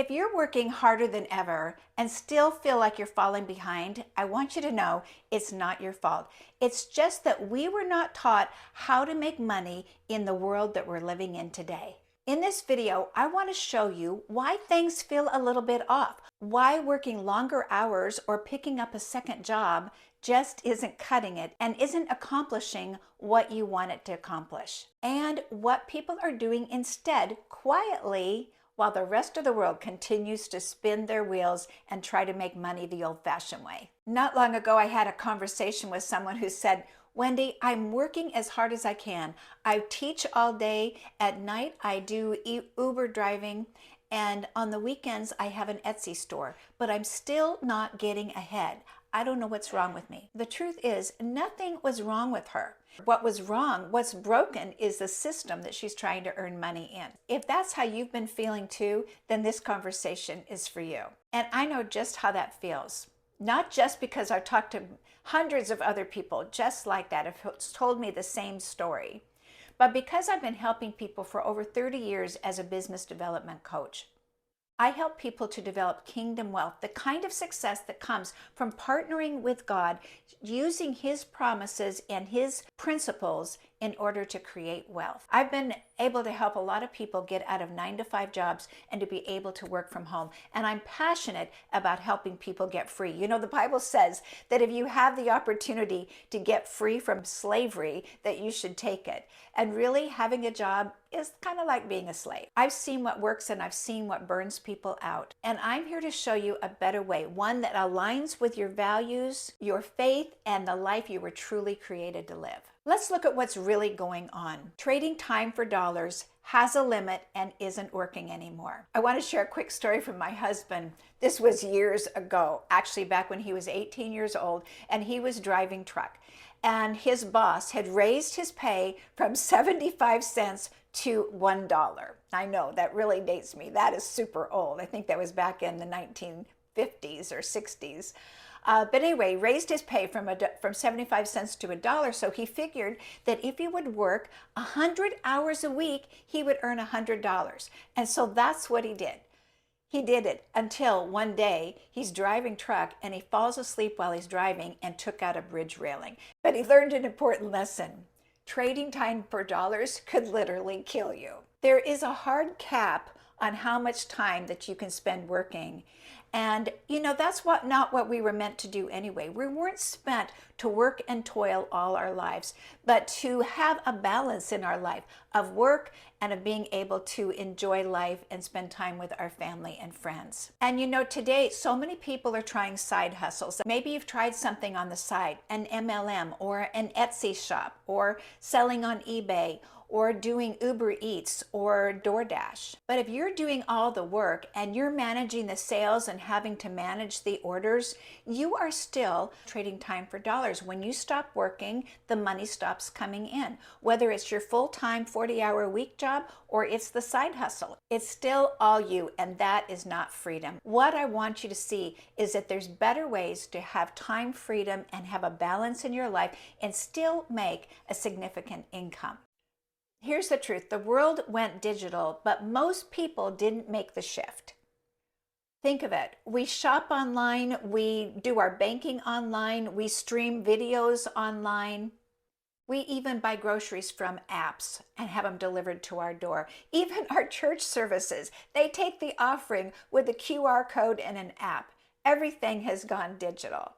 If you're working harder than ever and still feel like you're falling behind, I want you to know it's not your fault. It's just that we were not taught how to make money in the world that we're living in today. In this video, I want to show you why things feel a little bit off, why working longer hours or picking up a second job just isn't cutting it and isn't accomplishing what you want it to accomplish, and what people are doing instead quietly while the rest of the world continues to spin their wheels and try to make money the old-fashioned way. Not long ago, I had a conversation with someone who said, "Wendy, I'm working as hard as I can. I teach all day. At night, I do Uber driving. And on the weekends, I have an Etsy store, but I'm still not getting ahead. I don't know what's wrong with me." The truth is, nothing was wrong with her. What was wrong, what's broken, is the system that she's trying to earn money in. If that's how you've been feeling too, then this conversation is for you. And I know just how that feels. Not just because I've talked to hundreds of other people just like that have told me the same story, but because I've been helping people for over 30 years as a business development coach. I help people to develop kingdom wealth, the kind of success that comes from partnering with God, using His promises and His principles in order to create wealth. I've been able to help a lot of people get out of 9-to-5 jobs and to be able to work from home. And I'm passionate about helping people get free. You know, the Bible says that if you have the opportunity to get free from slavery, that you should take it. And really, having a job is kind of like being a slave. I've seen what works and I've seen what burns people out. And I'm here to show you a better way, one that aligns with your values, your faith, and the life you were truly created to live. Let's look at what's really going on. Trading time for dollars has a limit and isn't working anymore. I want to share a quick story from my husband. This was years ago, actually back when he was 18 years old, and he was driving truck. And his boss had raised his pay from 75 cents to $1. I know that really dates me. That is super old. I think that was back in the 1950s or 60s. But anyway, raised his pay from 75 cents to $1. So he figured that if he would work 100 hours a week, he would earn $100. And so that's what he did. He did it until one day he's driving truck and he falls asleep while he's driving and took out a bridge railing. But he learned an important lesson. Trading time for dollars could literally kill you. There is a hard cap on how much time that you can spend working. And you know, that's not what we were meant to do anyway. We weren't meant to work and toil all our lives, but to have a balance in our life of work and of being able to enjoy life and spend time with our family and friends. And you know, today, so many people are trying side hustles. Maybe you've tried something on the side, an MLM or an Etsy shop, or selling on eBay, or doing Uber Eats or DoorDash. But if you're doing all the work and you're managing the sales and having to manage the orders, you are still trading time for dollars. When you stop working, the money stops coming in. Whether it's your full-time 40-hour-a-week job or it's the side hustle, it's still all you, and that is not freedom. What I want you to see is that there's better ways to have time freedom and have a balance in your life and still make a significant income. Here's the truth. The world went digital, but most people didn't make the shift. Think of it. We shop online, we do our banking online, we stream videos online. We even buy groceries from apps and have them delivered to our door. Even our church services, they take the offering with a QR code and an app. Everything has gone digital.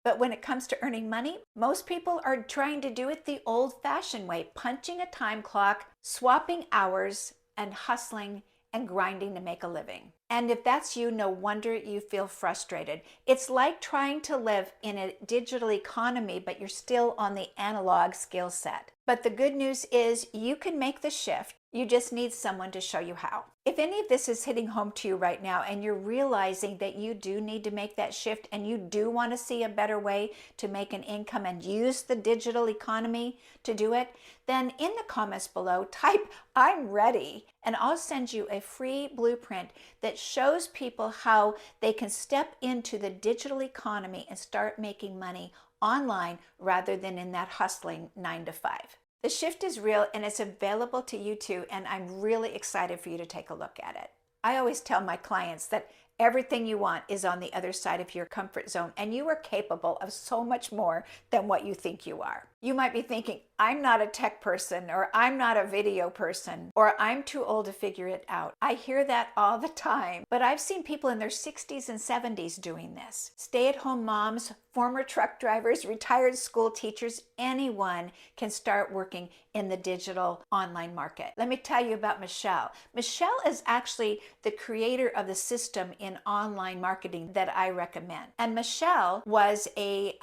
But when it comes to earning money, most people are trying to do it the old-fashioned way, punching a time clock, swapping hours, and hustling and grinding to make a living. And if that's you, no wonder you feel frustrated. It's like trying to live in a digital economy, but you're still on the analog skill set. But the good news is you can make the shift. You just need someone to show you how. If any of this is hitting home to you right now and you're realizing that you do need to make that shift and you do want to see a better way to make an income and use the digital economy to do it, then in the comments below, type "I'm ready," and I'll send you a free blueprint that shows people how they can step into the digital economy and start making money online rather than in that hustling 9-to-5. The shift is real and it's available to you too, and I'm really excited for you to take a look at it. I always tell my clients that everything you want is on the other side of your comfort zone, and you are capable of so much more than what you think you are. You might be thinking, I'm not a tech person, or I'm not a video person, or I'm too old to figure it out. I hear that all the time, but I've seen people in their 60s and 70s doing this. Stay-at-home moms, former truck drivers, retired school teachers, anyone can start working in the digital online market. Let me tell you about Michelle. Michelle is actually the creator of the system in online marketing that I recommend. And Michelle was a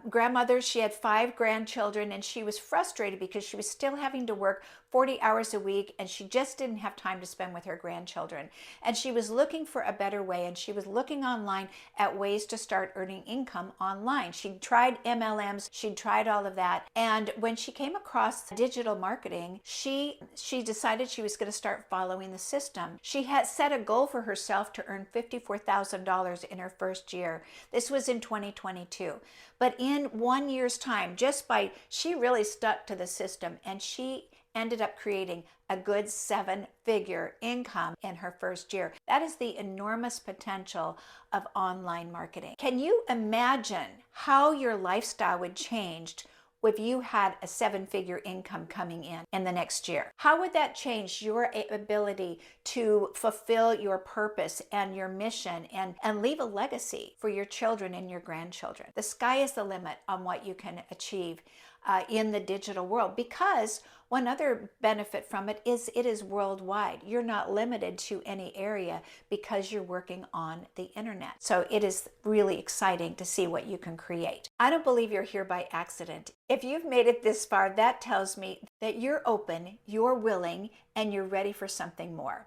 grandmother. She had 5 grandchildren, and she was frustrated because she was still having to work 40 hours a week, and she just didn't have time to spend with her grandchildren. And she was looking for a better way, and she was looking online at ways to start earning income online. She'd tried MLMs, she'd tried all of that, and when she came across digital marketing, she decided she was going to start following the system. She had set a goal for herself to earn $54,000 in her first year. This was in 2022. But in 1 year's time, she really stuck to the system, and she ended up creating a good 7-figure income in her first year. That is the enormous potential of online marketing. Can you imagine how your lifestyle would change if you had a 7-figure income coming in the next year? How would that change your ability to fulfill your purpose and your mission and leave a legacy for your children and your grandchildren? The sky is the limit on what you can achieve in the digital world, because one other benefit from it is worldwide. You're not limited to any area because you're working on the internet. So it is really exciting to see what you can create. I don't believe you're here by accident. If you've made it this far, that tells me that you're open, you're willing, and you're ready for something more.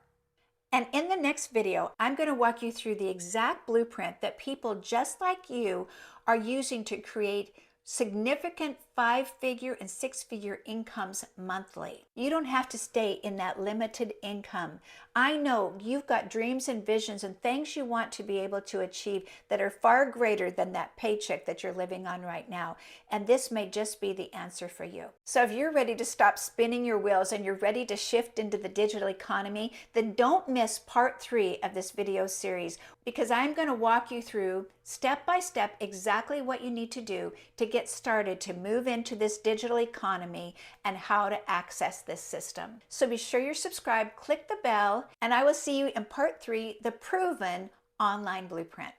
And in the next video, I'm going to walk you through the exact blueprint that people just like you are using to create significant 5-figure and 6-figure incomes monthly. You don't have to stay in that limited income. I know you've got dreams and visions and things you want to be able to achieve that are far greater than that paycheck that you're living on right now. And this may just be the answer for you. So if you're ready to stop spinning your wheels and you're ready to shift into the digital economy, then don't miss part 3 of this video series, because I'm going to walk you through step by step exactly what you need to do to get started to move into this digital economy and how to access this system. So be sure you're subscribed, click the bell, and I will see you in part 3, the proven online blueprint.